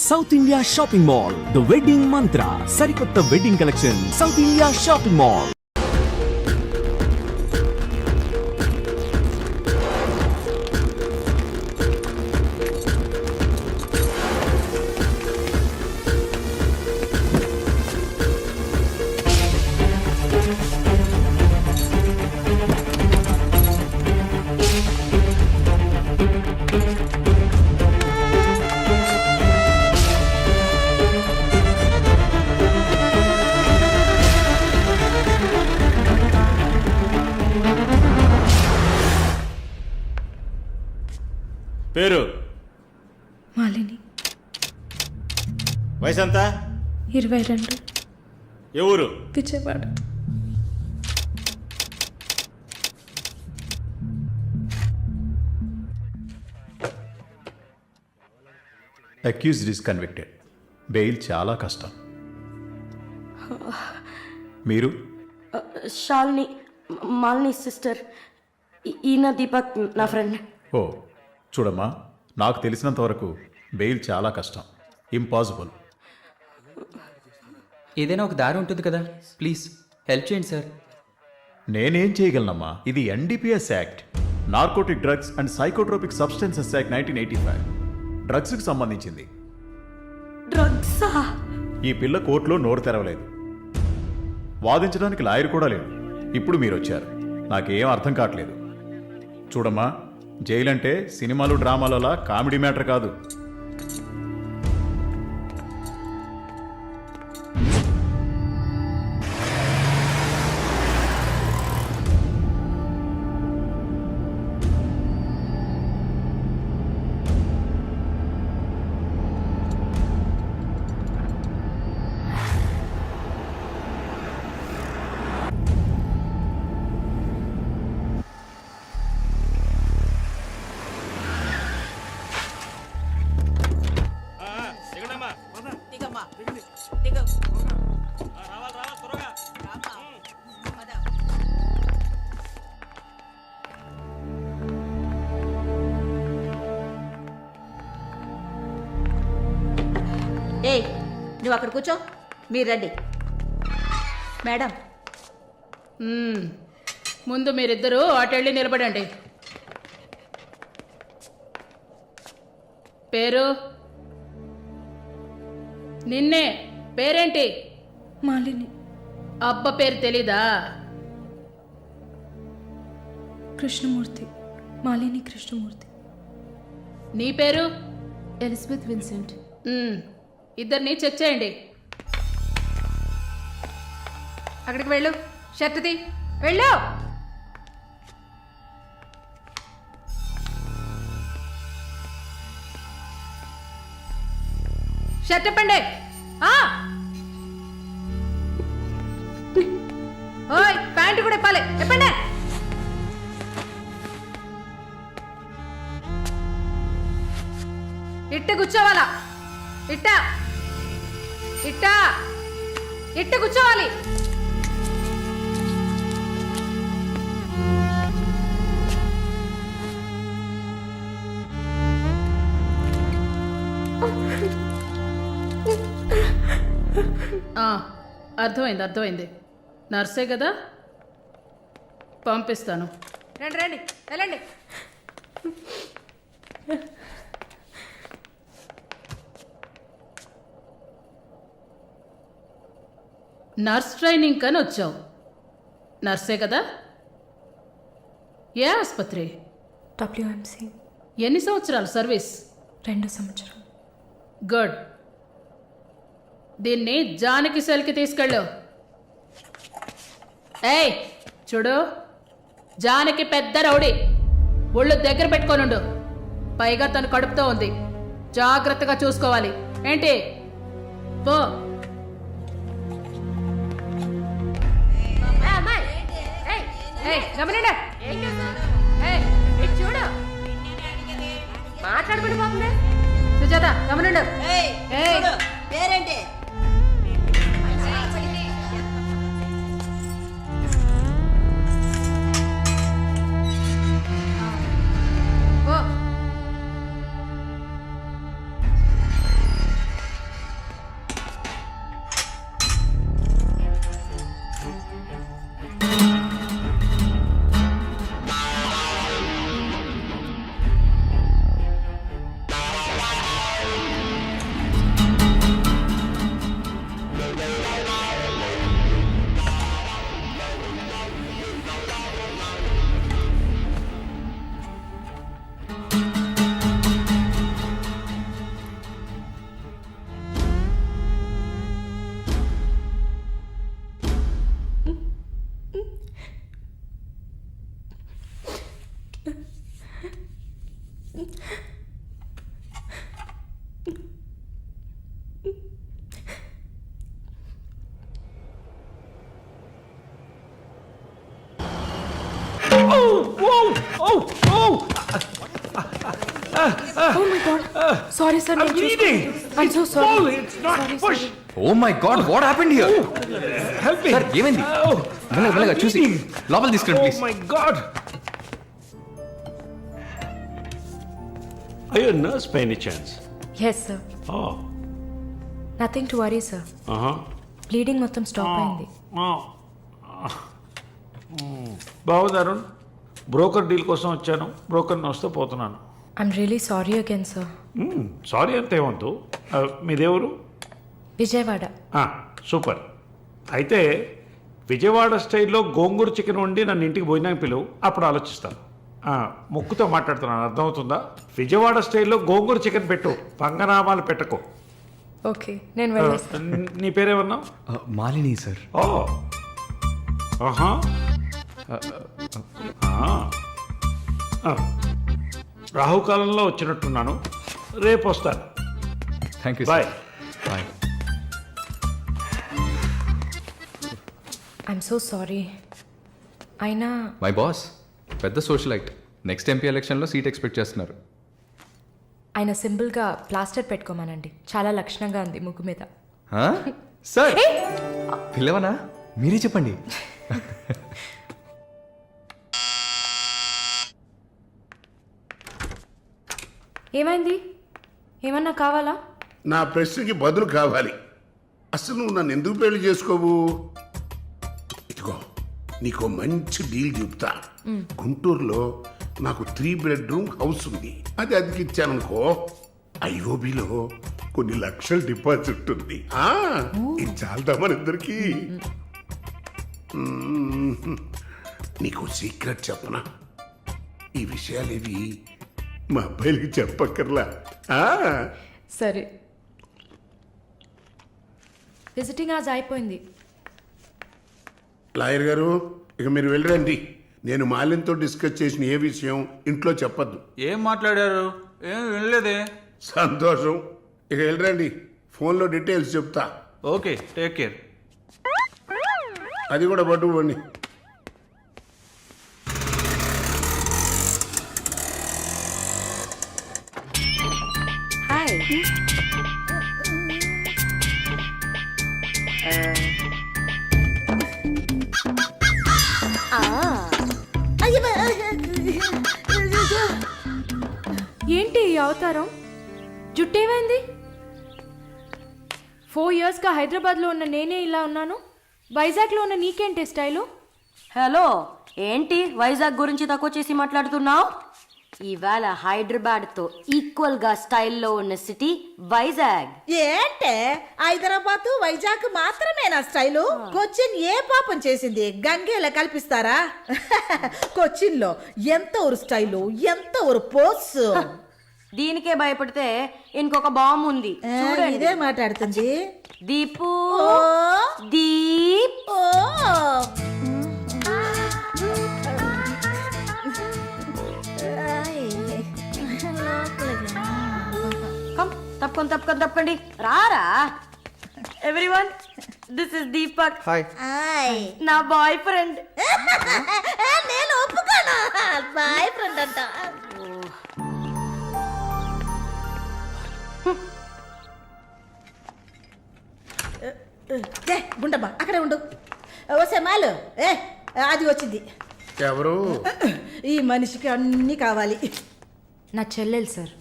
South India shopping mall the wedding మంత్ర సరికొత్త wedding collection south India shopping mall. పేరు మాలిని. వయసు ఎంత? 22. ఏ ఊరు? Vijayawada. Accused is convicted. Bail చాలా కష్టం. మీరు? శాలిని, మాలిని సిస్టర్. ఈయన దీపక్ నా ఫ్రెండ్. ఓ చూడమ్మా, నాకు తెలిసినంత వరకు బెయిల్ చాలా కష్టం, ఇంపాసిబుల్. ఏదైనా ఒక దారి ఉంటుంది కదా, ప్లీజ్ హెల్ప్ చేయండి సార్. నేనేం చేయగలనమ్మా? ఇది NDPS act, narcotic drugs and psychotropic substances act 1985, డ్రగ్స్కి సంబంధించింది. డ్రగ్సా? ఈ పిల్ల కోర్టులో నోరు తెరవలేదు, వాదించడానికి లాయర్ కూడా లేడు. ఇప్పుడు మీరు వచ్చారు, నాకేం అర్థం కావట్లేదు. చూడమ్మా, జైలు అంటే సినిమాలు డ్రామాలలా కామెడీ మ్యాటర్ కాదు. ఏయ్, నువ్వు అక్కడ కూర్చో, మీరు రండి. మేడం, ముందు మీరిద్దరూ అటెళ్ళి నిలబడండి. పేరు? నిన్నే. పేరేంటి? మాలిని. అబ్బ పేరు తెలీదా? కృష్ణమూర్తి. మాలిని కృష్ణమూర్తి. నీ పేరు? Elizabeth Vincent. ఇద్దరిని చెక్ చేయండి. అక్కడికి వెళ్ళు. షర్టుది వెళ్ళు. షర్ట్ ఇప్పండి. ఓయ్, ప్యాంటు కూడా ఇప్పాలి. ఇప్పండి. ఇట్ట కూర్చోవాలా? ఇట్ట ఇట్ట ఇట్ట కూర్చోవాలి. అర్థమైంది. నర్సే కదా, పంపిస్తాను. రండి రండి, వెళ్ళండి. నర్స్ ట్రైనింగ్ కని వచ్చావు. నర్సే కదా? ఏ ఆసుపత్రి? WMC. ఎన్ని సంవత్సరాలు సర్వీస్? 2 సంవత్సరాలు. గుడ్. దీన్ని జానకి సెల్కి తీసుకెళ్ళు. ఏయ్ చూడు, జానకి పెద్ద రౌడీ, ఒళ్ళు దగ్గర పెట్టుకోనుండు. పైగా తను కడుపుతో ఉంది, జాగ్రత్తగా చూసుకోవాలి. ఏంటి? పో. మాట్లాడుకుంటూ పోతుంది. సుజాత, గమనండు. పేరేంటి? Oh my god. Sorry, sir. I'm bleeding. I'm so sorry. Pull, it's not push. Oh my God what happened here Help me. Sir ఏమైంది Oh, మెల్లగా చూసి లోపల తీసుకురండి oh please my God. Are you a nurse by any chance? Yes, sir. Oh, Nothing to worry, sir. Bleeding మొత్తం stop అయింది. బాగుంది Arun. Broker deal కోసం వచ్చాను. బ్రోకర్ని వస్తే పోతున్నాను. I'm really sorry again, sir. Sorry అంతే వద్దు. మీదేవరు? విజయవాడ. సూపర్. అయితే విజయవాడ స్టైల్లో గోంగూర చికెన్ వండి నన్ను ఇంటికి భోజనానికి పిలువు, అప్పుడు ఆలోచిస్తాను. ముక్కుతో మాట్లాడుతున్నాను, అర్థమవుతుందా? విజయవాడ స్టైల్లో గోంగూర చికెన్ పెట్టు, పంగనామాలు పెట్టకు. ఓకే, నేను వెళ్ళేస్తాను. నీ పేరేమన్నావు? మాలిని సార్ ఓ ఆహా రాహుకాలంలో వచ్చినట్టున్నాను. రేపు వస్తాను. Thank you bye. Bye I'm so sorry. అయినా మై బాస్ పెద్ద సోషలైట్, నెక్స్ట్ ఎంపీ ఎలక్షన్లో సీట్ ఎక్స్పెక్ట్ చేస్తున్నారు. ఆయన సింపుల్గా ప్లాస్టర్ పెట్టుకోమనండి, చాలా లక్షణంగా ఉంది ముగ్గు మీద. సార్ పిల్లవనా, మీరే చెప్పండి. ఏమైంది? ఏమన్నా కావాలా? నా ప్రశ్నకి బదులు కావాలి. అసలు నువ్వు నన్ను ఎందుకు పెళ్లి చేసుకోవు? ఇదిగో నీకు మంచి డీల్ చెప్తా. గుంటూరులో నాకు 3 బెడ్రూమ్ హౌస్ ఉంది. అది అదికిచ్చాననుకో, ఐఓబిలో కొన్ని లక్షల డిపాజిట్ ఉంది. ఇది చాలదా మన ఇద్దరికి? నీకు సీక్రెట్ చెప్పనా? ఈ విషయాలేవి మా అబ్బాయిలకి చెప్పక్కర్లా. సరే. విజిటింగ్ ఆజ్ అయిపోయింది. లాయర్ గారు, ఇక మీరు వెళ్ళరండి. నేను మాలిన్తో డిస్కస్ చేసిన ఏ విషయం ఇంట్లో చెప్పద్దు. ఏం మాట్లాడారు? ఏం వినలేదే. సంతోషం. ఇక వెళ్ళరండి, ఫోన్లో డీటెయిల్స్ చెప్తా. Okay, take care. అది కూడా పట్టుకోండి. హాయ్. ఏంటి ఈ అవతారం? జుట్టేమైంది? 4 yearsగా హైదరాబాద్లో ఉన్న నేనే ఇలా ఉన్నాను, వైజాగ్లో ఉన్న నీకేంటి స్టైలు? హలో, ఏంటి వైజాగ్ గురించి తక్కువ చేసి మాట్లాడుతున్నావు? ఇవాళ హైదరాబాద్తో ఈక్వల్గా స్టైల్లో ఉన్న సిటీ వైజాగ్. ఏంటే హైదరాబాద్ వైజాగ్ మాత్రమేనా స్టైలు? కొచ్చిన్ ఏ పాపం చేసింది? గంగేలా కల్పిస్తారా? కొచ్చిన్ లో ఎంత ఒక స్టైలు, ఎంత ఒక పోస్. దీనికే భయపడితే ఇంకొక బాంబు ఉంది చూడండి. ఇదే మాట్లాడుతుంది దీపు. ఓ, దీప్. ఓ. తప్పకండి రారా. Everyone, this is Deepak. Hi. నా బాయ్ ఫ్రెండ్. నేను ఒప్పుకోను. బాయ్ ఫ్రెండ్ అంట. గుండమ్మా అక్కడే ఉండు. వస్తే మాలు అది వచ్చింది. ఎవరు? ఈ మనిషికి అన్నీ కావాలి. నా చెల్లెలు సార్.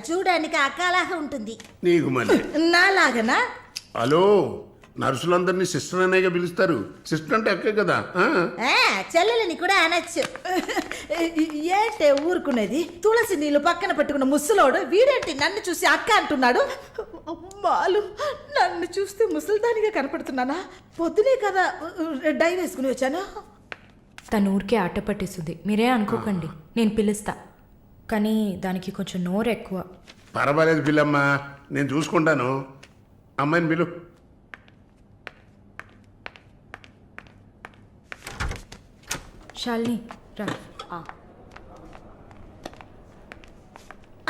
చూడడానికి అక్కలాగా ఉంటుంది. నీకు మళ్ళీ నాలాగనా? హలో, నర్సులందరినీ సిస్టర్ అనేగా పిలుస్తారు. సిస్టర్ అంటే అక్కే కదా. చెల్లెలని కూడా అనొచ్చు. ఏంటే ఊరుకునేది? తులసి నీళ్ళు పక్కన పెట్టుకున్న ముసలోడు వీడేంటి నన్ను చూసి అక్క అంటున్నాడు? అమ్మాలు, నన్ను చూస్తే ముసలిదానిగా కనపడుతున్నానా? పొద్దునే కదా డై వేసుకుని వచ్చాను. తను ఊరికే ఆట పట్టేస్తుంది, మీరే అనుకోకండి. నేను పిలుస్తా, కానీ దానికి కొంచెం నోరు ఎక్కువ. పర్వాలేదు పిల్లమ్మ, నేను చూసుకుంటాను. అమ్మాయిని పిలు. శాలిని రా.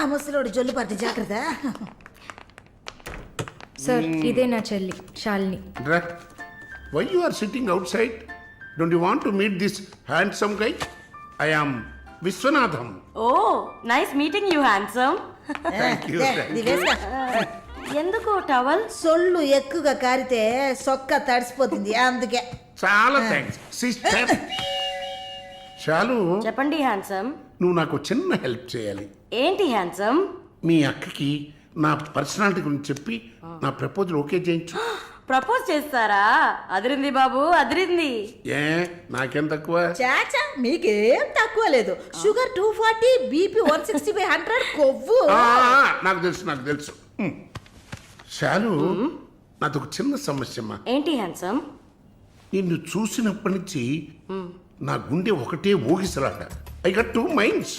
ఆ ముసలోడు జొల్లు పడితే జాగ్రత్త. సార్, ఇదే నా చెల్లి Shalini. Why you are sitting outside? Don't you want to meet this handsome guy? I am Vishwanatham. Oh, nice meeting you handsome. ఎందుకు టవల్? సొల్లు ఎక్కువగా కారితే సొక్క తడిసిపోతుంది అందుకే. చాలా థ్యాంక్స్ సిస్టర్. చాలు, చెప్పండి హ్యాండ్సమ్. నువ్వు నాకు చిన్న హెల్ప్ చేయాలి. ఏంటి హ్యాండ్సమ్? మీ అక్కకి నా పర్సనాలిటీ గురించి చెప్పి నా ప్రపోజల్ ఓకే చేయించు. ప్రపోజ్ చేస్తారా? అదిరింది బాబు, అదిరింది. ఏ నాకేం తక్కువ? చాచా మీకేం తక్కువ లేదు. షుగర్ 240, బీపీ 160/100, కొవ్వు. నాకు తెలుసు. చాలు, నాది ఒక చిన్న సమస్యమ్మా. ఏంటి హ్యాండ్సమ్? నిన్ను చూసినప్పటి నుంచి నా గుండె ఒకటే ఊగిసలాట. I got 2 minds.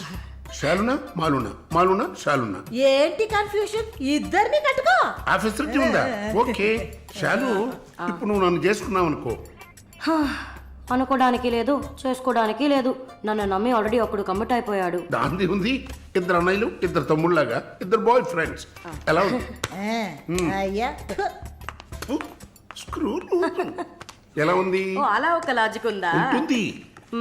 శాలునా మాలునా, మాలునా శాలునా. ఏంటి కన్ఫ్యూషన్? ఇద్దరిని కట్టుకో. ఆ ఫెసిలిటీ ఉందా? ఓకే శాలు, ఇప్పుడు నువ్వు నన్ను చేసుకున్నావు అనుకో. అనుకోవడానికి లేదు, చేసుకోవడానికి లేదు. నన్ను నమ్మి ఆల్రెడీ ఒకడు కమిట్ అయిపోయాడు. దాంది ఉంది. 2 అన్నయ్యలు, 2 తమ్ముళ్ళలాగా, 2 బాయ్ ఫ్రెండ్స్. ఎలా ఉంది? అయ్యా స్క్రూ ఎలా ఉంది? ఓ, అలా ఒక లాజిక్ ఉందా? ఉంటుంది.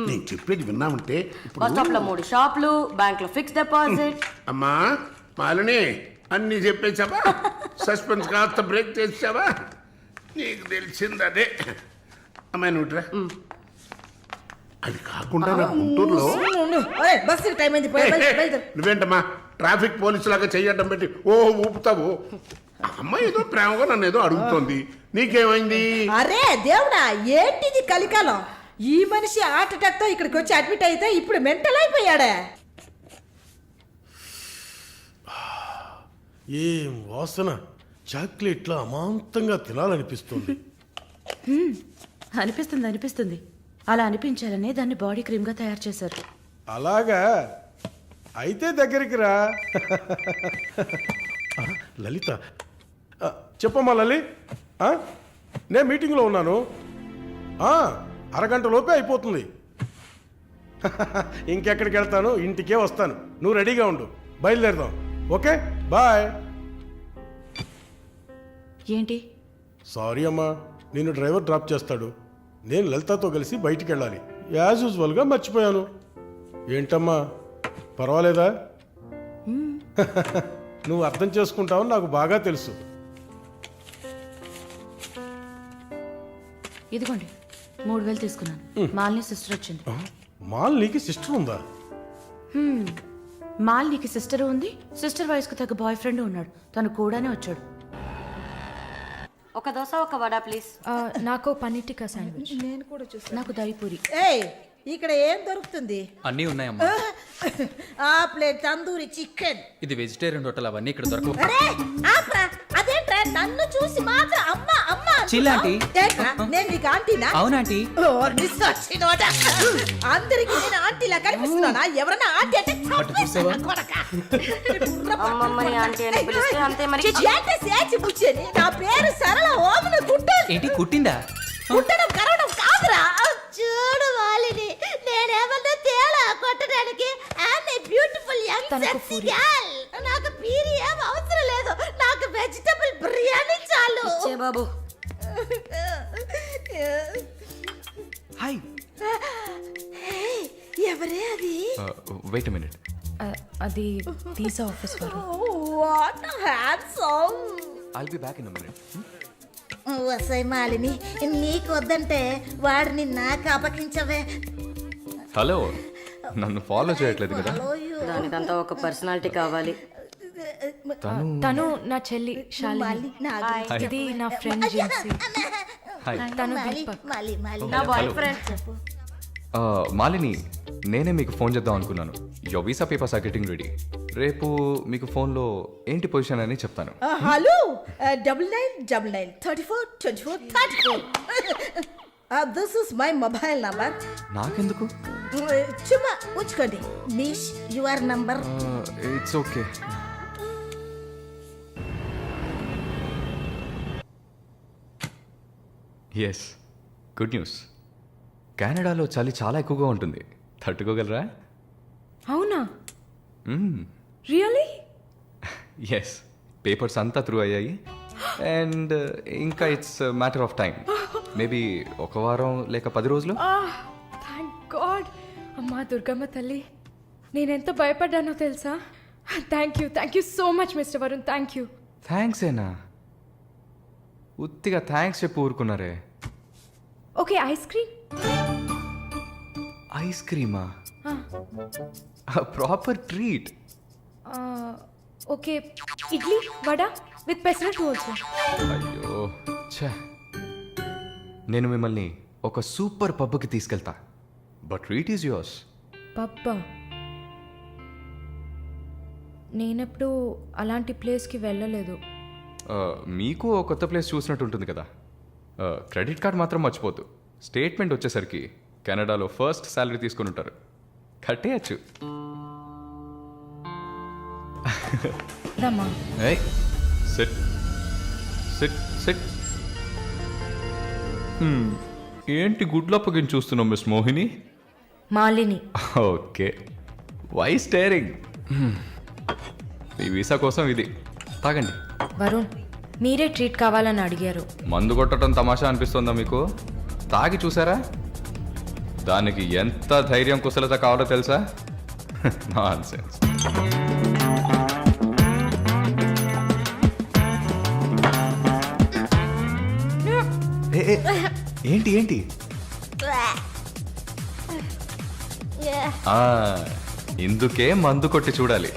నేను చెప్పేది విన్నామంటే బస్ స్టాప్ లో 3 షాపులు, బ్యాంక్ లో ఫిక్స్ డిపాజిట్. అమ్మా మాలిని, అన్ని చెప్పేసావా? సస్పెన్స్ కాస్త బ్రేక్ చేసావా? నీకు తెలిసింది అదే. అమ్మాయి నువ్వుట్రా. అది కాకుండా నా గుంటూరులో బస్సు టైం అయింది. నువ్వేంటమ్మా ట్రాఫిక్ పోలీసు లాగా చెయ్యడం పెట్టి ఊపుతావు? అమ్మాయి ఏదో ప్రేమగా నన్ను ఏదో అడుగుతోంది. నీకేమైంది? అరే దేవుడా, ఏంటిది కలికాలం? ఈ మనిషి హార్ట్ అటాక్ తో ఇక్కడికి వచ్చి అడ్మిట్ అయితే ఇప్పుడు మెంటల్ అయిపోయాడే. ఏం వాసన! చాక్లెట్లా అమాంతంగా తినాలనిపిస్తుంది. అనిపిస్తుంది. అలా అనిపించాలనే దాన్ని బాడీ క్రీమ్ గా తయారు చేశారు. అలాగా? అయితే దగ్గరికి రా. లలిత, చెప్పమ్మా లలి. నేను మీటింగ్లో ఉన్నాను. అరగంట లోపే అయిపోతుంది. ఇంకెక్కడికి వెళ్తాను? ఇంటికే వస్తాను. నువ్వు రెడీగా ఉండు, బయలుదేరదాం. Okay bye. ఏంటి? సారీ అమ్మా, నిన్ను డ్రైవర్ డ్రాప్ చేస్తాడు. నేను లలితతో కలిసి బయటికి వెళ్ళాలి. యాజ్ యూజువల్గా మర్చిపోయాను. ఏంటమ్మా, పర్వాలేదా? నువ్వు అర్థం చేసుకుంటావని నాకు బాగా తెలుసు. ఇదిగోండి 3000 తీసుకున్నాను. మాలిని సిస్టర్ వచ్చింది. మాలినికి సిస్టర్ ఉందా? మాలినికి సిస్టర్ ఉంది. సిస్టర్ వయసుకు తగ్గ బాయ్ ఫ్రెండ్ ఉన్నాడు. తను కూడానే వచ్చాడు. ఒక దోశ, ఒక వడ ప్లీజ్. నాకు పన్నీర్ టిక్కా శాండ్విచ్. నేను కూడా చూసాను. నాకు దహిపూరి. ఏయ్, ఇక్కడ ఏం దొరుకుతుంది? అన్నీ ఉన్నాయమ్మా. ఆ ప్లేట్ తందూరి చికెన్. ఇది వెజిటేరియన్ హోటల్, అవన్నీ ఇక్కడ దొరకవు. అరే ఆప్రా, అదేంట్రా నన్ను చూసి మాత్రం అమ్మా అమ్మా చిల్లాంటి. ఏంట్రా, నేను నీకు ఆంటీనా? అవునాంటీ. అందరికి నేను ఆంటీలా కనిపిస్తున్నానా? ఎవరన్నా ఆంటీ అంటే చంపేస్తాను కొడకా. అమ్మమ్మని ఆంటీ అని పిలిస్తే అంతే మరి. ఏంటి సేచి బుచ్చేని? నా పేరు సరళ ఓమన కుట్టాను. ఏంటి కుట్టిందా? కుట్టడం కరవడం కాదురా. చూడు వాలిని, నేనేమన్నా తేడా కొట్టడానికి. Beautiful young sexy girl. నాకు పీరి ఏం అవసరం లేదు. నాకు వెజిటబుల్ బిర్యానీ చాలు. బాబు హాయ్. ఎవరే అది? Wait a minute. అది వీసా ఆఫీస్ వారు. What handsome. I'll be back in a minute. వసై మాలిని, నీకు వద్దంటే వాడిని నాకు అపకించవే. హలో, నన్ను ఫాలో చేయట్లేదు కదా? దానికంతా ఒక పర్సనాలిటీ కావాలి. తను నా చెల్లి శాలిని. ఇది నా ఫ్రెండ్ జిన్సీ. తను దీపక్. నా బాయ్ ఫ్రెండ్. మాలిని, నేనే మీకు ఫోన్ చేద్దాం అనుకున్నాను. Your visa papers are getting ready. రేపు మీకు ఫోన్లో ఏంటి పొజిషన్ అని చెప్తాను. Hello, 9999 34 24 34. This is my mobile number. నాకెందుకు? చుమ్మా ఉంచుకోండి. Miss your number. It's okay. Yes, good news. కెనడాలో చలి చాలా ఎక్కువగా ఉంటుంది. తట్టుకోగలరా? అవునా? రియలీ? ఎస్, పేపర్స్ అంతా త్రూ అయ్యాయి. అండ్ ఇంకా it's matter of time. Maybe 1 వారం లేక 10 రోజులు. Thank God. అమ్మా దుర్గమ్మ తల్లి, నేనెంత భయపడ్డానో తెలుసా? Thank you so much mister Varun, thank you. Thanks ఏనా? ఉత్తిగా థ్యాంక్స్ చెప్పి ఊరుకున్నారే. Okay, ice cream. ఐస్ క్రీమా? Proper treat. Okay, idli vada with pesarattu also. అయ్యో ఛే, నేను మిమ్మల్ని ఒక సూపర్ పబ్కి తీసుకెళ్తా, బట్ ట్రీట్ ఈజ్ యువర్స్. పబ్బా? నేనెప్పుడు అలాంటి ప్లేస్కి వెళ్ళలేదు. మీకు ఒక కొత్త ప్లేస్ చూసినట్టు ఉంటుంది కదా. క్రెడిట్ కార్డ్ మాత్రం మర్చిపోద్దు. స్టేట్మెంట్ వచ్చేసరికి కెనడాలో ఫస్ట్ శాలరీ తీసుకుని ఉంటారు, కట్టేయచ్చు. రమ్మా. Sit sit sit. ఏంటి గుడ్లప్పగిని చూస్తున్నావు miss Mohini? Malini. Okay, why staring? మీ వీసా కోసం ఇది తాగండి. వరుణ్, మీరే ట్రీట్ కావాలని అడిగారు. మందు కొట్టడం తమాషా అనిపిస్తుందా మీకు? తాగి చూసారా? దానికి ఎంత ధైర్యం కుశలత కావాలో తెలుసా? నాన్సెన్స్. ఏంటి ఏంటి? ఇందుకే మందు కొట్టి చూడాలి,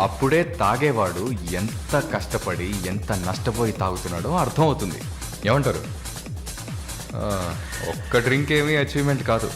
అప్పుడే తాగేవాడు ఎంత కష్టపడి ఎంత నష్టపోయి తాగుతున్నాడో అర్థం అవుతుంది. ఏమంటారు? ఒక్క డ్రింక్ ఏమీ అచీవ్మెంట్ కాదు.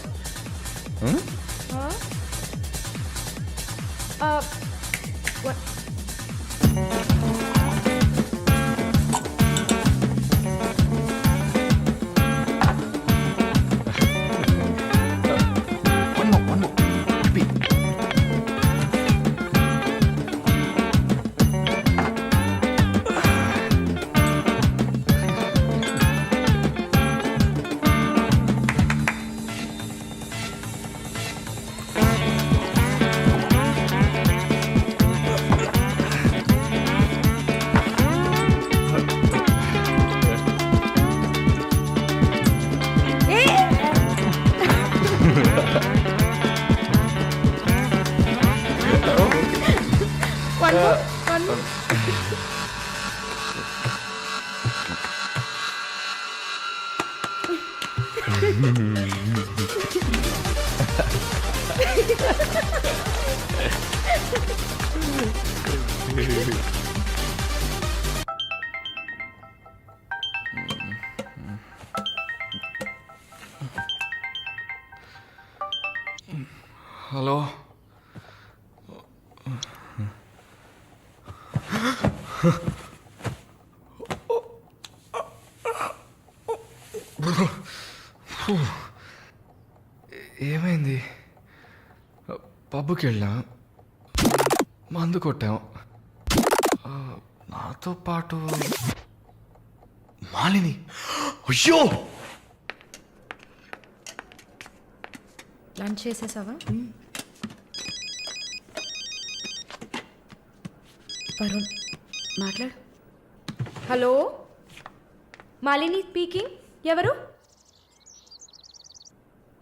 హలో, ఏమైంది? పబ్కి వెళ్ళాం, మందు కొట్టాం, నాతో పాటు మాలిని. అయ్యో, లంచ్ చేసేసావా? వరుణ్ మాట్లాడు. Hello, Malini speaking. ఎవరు?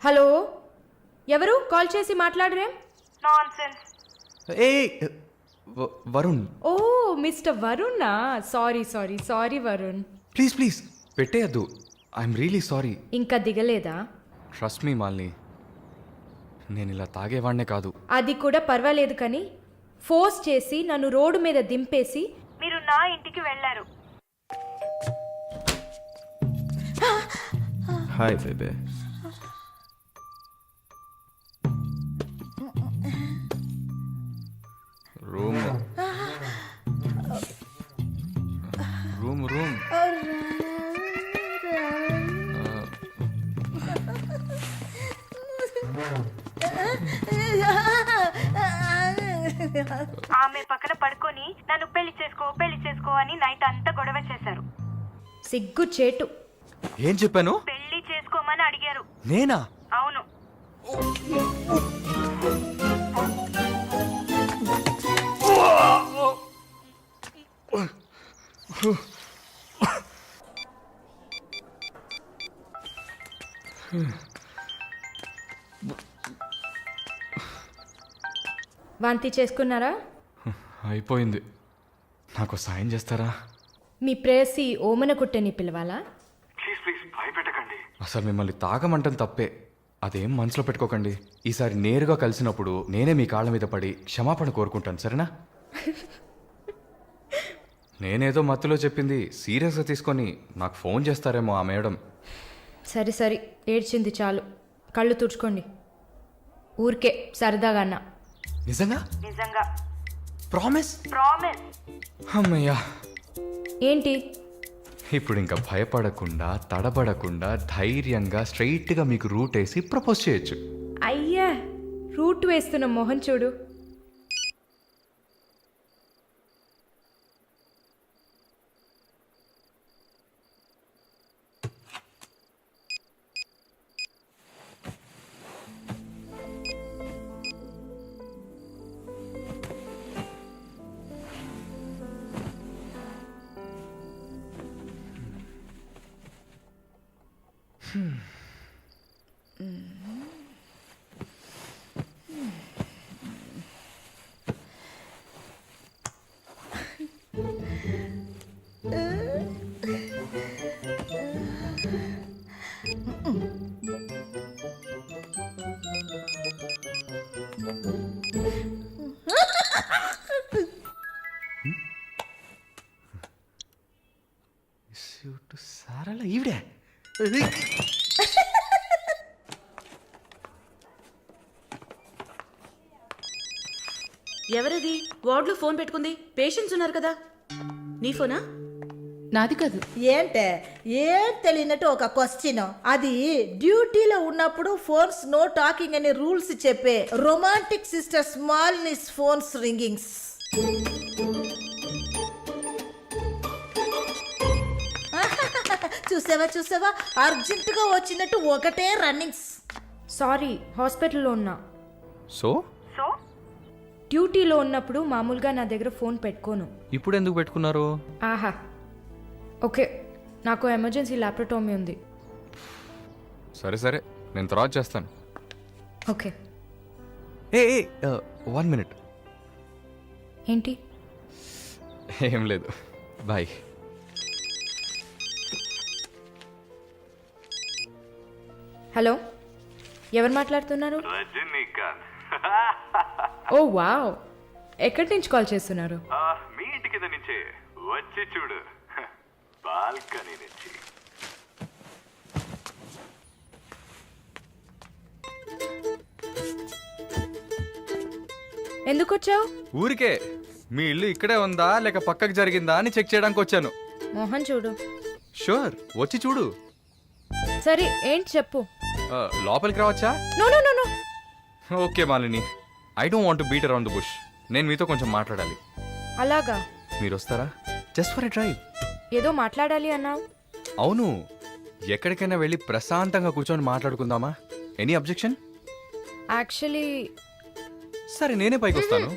హలో, ఎవరు? కాల్ చేసి మాట్లాడరేం? ఏ వరుణ్. ఓ మిస్టర్ వరుణా? Sorry sorry sorry Varun. Please please పెట్టేయద్దు. I'm really sorry. ఇంకా దిగలేదా? ట్రస్ట్ మీ మాలిని, నేను ఇలా తాగేవాడినే కాదు. అది కూడా పర్వాలేదు, కానీ ఫోర్స్ చేసి నన్ను రోడ్డు మీద దింపేసి మీరు నా ఇంటికి వెళ్ళారు. Hi baby. Room room room. ఆమె పక్కన పడుకొని నన్ను పెళ్లి చేసుకో అని నైట్ అంతా గొడవ చేశారు. సిగ్గు చేటు. ఏం చెప్పాను? పెళ్లి చేసుకోమని అడిగారు. నేనా? అవును. వాంతి చేసుకున్నారా? అయిపోయింది. నాకు సాయం చేస్తారా? మీ ప్రేయసి ఓమన కుట్టని పిలవాలా? అసలు మిమ్మల్ని తాగమంటం తప్పే. అదేం మనసులో పెట్టుకోకండి. ఈసారి నేరుగా కలిసినప్పుడు నేనే మీ కాళ్ళ మీద పడి క్షమాపణ కోరుకుంటాను, సరేనా? నేనేదో మత్తులో చెప్పింది సీరియస్గా తీసుకొని నాకు ఫోన్ చేస్తారేమో ఆ మేడం. సరే సరే, ఏడ్చింది చాలు. కళ్ళు తుడుచుకోండి. ఊరికే సరదాగా అన్నా. నిజంగా? నిజంగా. ప్రామిస్? ప్రామిస్. అమ్మయ్యా. ఏంటి? ఇప్పుడు ఇంకా భయపడకుండా తడబడకుండా ధైర్యంగా స్ట్రైట్గా మీకు రూట్ వేసి ప్రపోజ్ చేయొచ్చు. అయ్యా, రూట్ వేస్తున్న మొహం చూడు. సారాల ఈవిడే. ఎవరది వార్డులో ఫోన్ పెట్టుకుంది? పేషెంట్స్ ఉన్నారు కదా. నీ ఫోనా? నాది కాదు. ఏంటే ఏం తెలియనట్టు ఒక క్వశ్చన్. అది డ్యూటీలో ఉన్నప్పుడు ఫోన్స్ నో టాకింగ్ అనే రూల్స్ చెప్పే romantic sister smallness phones ringings. చూసావా అర్జెంటుగా వచ్చినట్టు ఒకటే రన్నింగ్స్. సారీ, హాస్పిటల్లో ఉన్నా. సో డ్యూటీలో ఉన్నప్పుడు మామూలుగా నా దగ్గర ఫోన్ పెట్టుకోను. ఇప్పుడు ఎందుకు పెట్టుకున్నారు? ఆహా, ఓకే, నాకు ఎమర్జెన్సీ ల్యాప్రటోమీ ఉంది. సరే సరే, నేను తర్వాత చేస్తాను. ఓకే. ఏ 1 minute. ఏంటి? ఏం లేదు, బాయ్. హలో, ఎవరు మాట్లాడుతున్నారు? ఓ వావ్, ఎక్కడి నుంచి కాల్ చేస్తున్నారు? మీ ఇంటి కింద నుంచే, వచ్చి చూడు, బాల్కనీ నుంచి. ఎందుకు వచ్చావు? ఊరికే మీ ఇల్లు ఇక్కడే ఉందా లేక పక్కకు జరిగిందా అని చెక్ చేయడానికి వచ్చాను. మోహన్ చూడు. షూర్, వచ్చి చూడు. సరే, ఏంటి చెప్పు. లోపలికి రావచ్చా? No no no no. Okay Malini, I don't want to beat around the bush. నేను మీతో కొంచెం మాట్లాడాలి. అలాగా? మీరు వస్తారా? Just for a drive. ఏదో మాట్లాడాలి అన్నావు. అవును, ఎక్కడికైనా వెళ్ళి ప్రశాంతంగా కూర్చొని మాట్లాడుకుందామా? Any objection? యాక్చువల్లీ సరే, నేనే పైకి వస్తాను.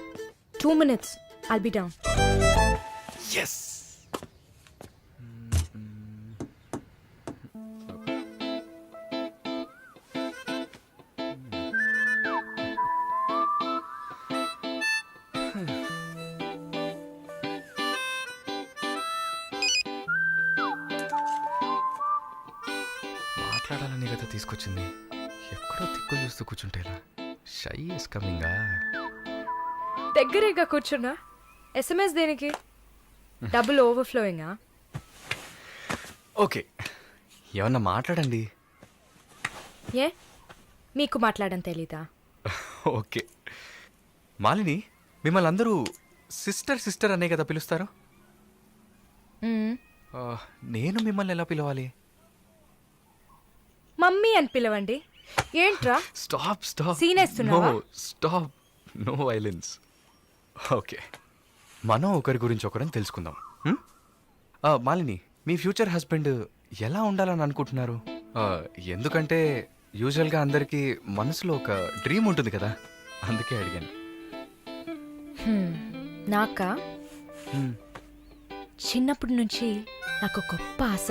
2 minutes, I'll be down. Yes. మాట్లాడాలని కదా తీసుకొచ్చింది. ఎక్కడో తిక్కులు చూస్తూ కూర్చుంటేలా. Shy is కమింగా. దగ్గరేగా కూర్చున్నా. ఎస్ఎంఎస్ దేనికి? డబుల్ ఓవర్ఫ్లోయింగా? ఓకే, ఏమన్నా మాట్లాడండి. ఏ, మీకు మాట్లాడడం తెలీదా? ఓకే మాలిని, మిమ్మల్ని అందరూ సిస్టర్ సిస్టర్ అనే కదా పిలుస్తారు. నేను మిమ్మల్ని ఎలా పిలవాలి? మమ్మీ అని పిలవండి. ఏంట్రా? Stop stop. సీన్ వేస్తున్నావా? Stop, no violence. ఓకే, మనం ఒకరి గురించి ఒకరం తెలుసుకుందాం. మాలిని, మీ ఫ్యూచర్ హస్బెండ్ ఎలా ఉండాలని అనుకుంటున్నారు? ఎందుకంటే యూజువల్గా అందరికీ మనసులో ఒక డ్రీమ్ ఉంటుంది కదా, అందుకే అడిగాను. నాకా? చిన్నప్పటి నుంచి నాకు గొప్ప ఆశ.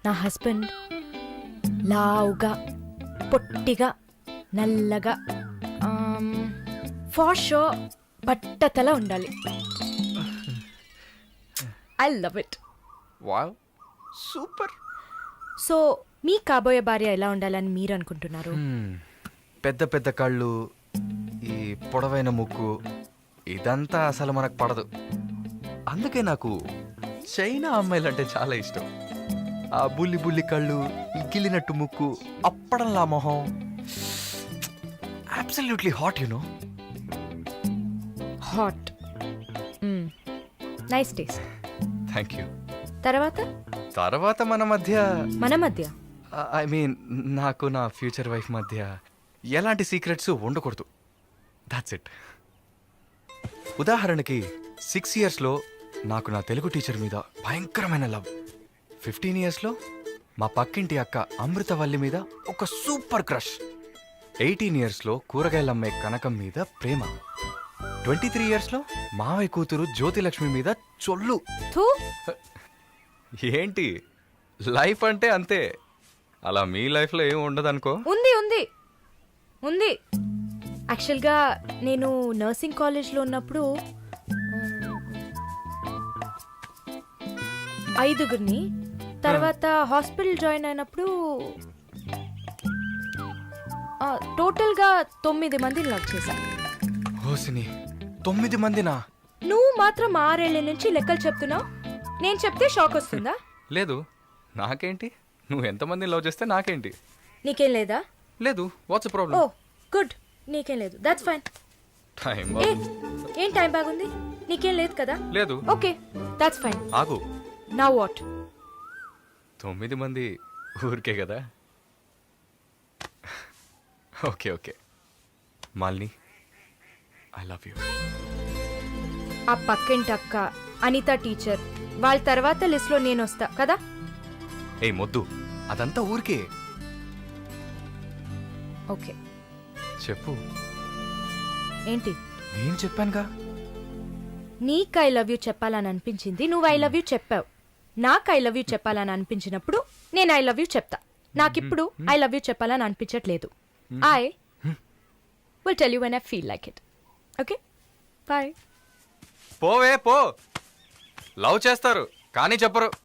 నా హస్బెండ్ లావుగా, పొట్టిగా, నల్లగా, ఫార్ షూర్ బట్టతల ఉండాలి. I love it. Wow, super. So మీ కాబోయే భార్య ఎలా ఉండాలని మీరు అనుకుంటున్నారు? పెద్ద పెద్ద కళ్ళు, ఈ పొడవైన ముక్కు, ఇదంతా అసలు మనకు పడదు. అందుకే నాకు చైనా అమ్మాయిలంటే చాలా ఇష్టం. ఆ బుల్లి బుల్లి కళ్ళు, ఈ గిల్లినట్టు ముక్కు, అప్పడంలా మొహం, absolutely hot you know. Hot. Nice taste. Thank you. తర్వాత మన మధ్య ఐ మీన్ నాకు నా ఫ్యూచర్ వైఫ్ మధ్య ఎలాంటి సీక్రెట్స్ ఉండకూడదు. That's it. ఉదాహరణకి 6 yearsలో నాకు నా తెలుగు టీచర్ మీద భయంకరమైన లవ్. 15 yearsలో మా పక్కింటి అక్క అమృతవల్లి మీద ఒక సూపర్ క్రష్. 18 yearsలో కూరగాయలమ్మే కనకం మీద ప్రేమ. 23 yearsలో మావయ్య కూతురు జ్యోతిలక్ష్మి మీద చొల్లు. థూ. ఏంటి, లైఫ్ అంటే అంతే. అలా మీ లైఫ్లో ఏం ఉండదనుకో. ఉంది ఉంది ఉంది. యాక్చువల్గా నేను నర్సింగ్ కాలేజ్లో ఉన్నప్పుడు 5 తర్వాత హాస్పిటల్ జాయిన్ అయినప్పుడు టోటల్గా 9 మందిని లవ్ చేశా. హోసిని, 9 మందినా? నువ్వు మాత్రం 6 ఏళ్ల నుంచి లెక్కలు చెప్తున్నావు. నేను చెప్తే షాక్ వస్తుందా? లేదు, నాకేంటి, నువ్వు ఎంతమందిని లవ్ చేస్తే నాకేంటి. నీకేం లేదా? లేదు. వాట్స్ ఓ ప్రాబ్లం? గుడ్, నీకేం లేదు. That's fine. టైం ఏం టైం బాగుంది? నీకేం లేదు కదా? లేదు. Okay, that's fine. ఆగు. Now what? 9 మంది ఊరికే కదా. Okay okay Malini, I love you. ఆ పక్కింటి అక్క, అనిత టీచర్, వాళ్ళ తర్వాత లిస్ట్లో నేను వస్తా కదా. ఏ మొద్దు, అదంతా ఊరికే. ఓకే చెప్పు. ఏంటి? నేను చెప్పానుగా. నీకు ఐ లవ్ యూ చెప్పాలని అనిపించింది, నువ్వు ఐ లవ్ యూ చెప్పావు. నాకు ఐ లవ్ యూ చెప్పాలని అనిపించినప్పుడు నేను ఐ లవ్ యూ చెప్తా. నాకిప్పుడు ఐ లవ్ యూ చెప్పాలని అనిపించట్లేదు. I will tell you when I feel like it. Okay, bye. పోవే పో. లవ్ చేస్తారు కానీ చెప్పరు.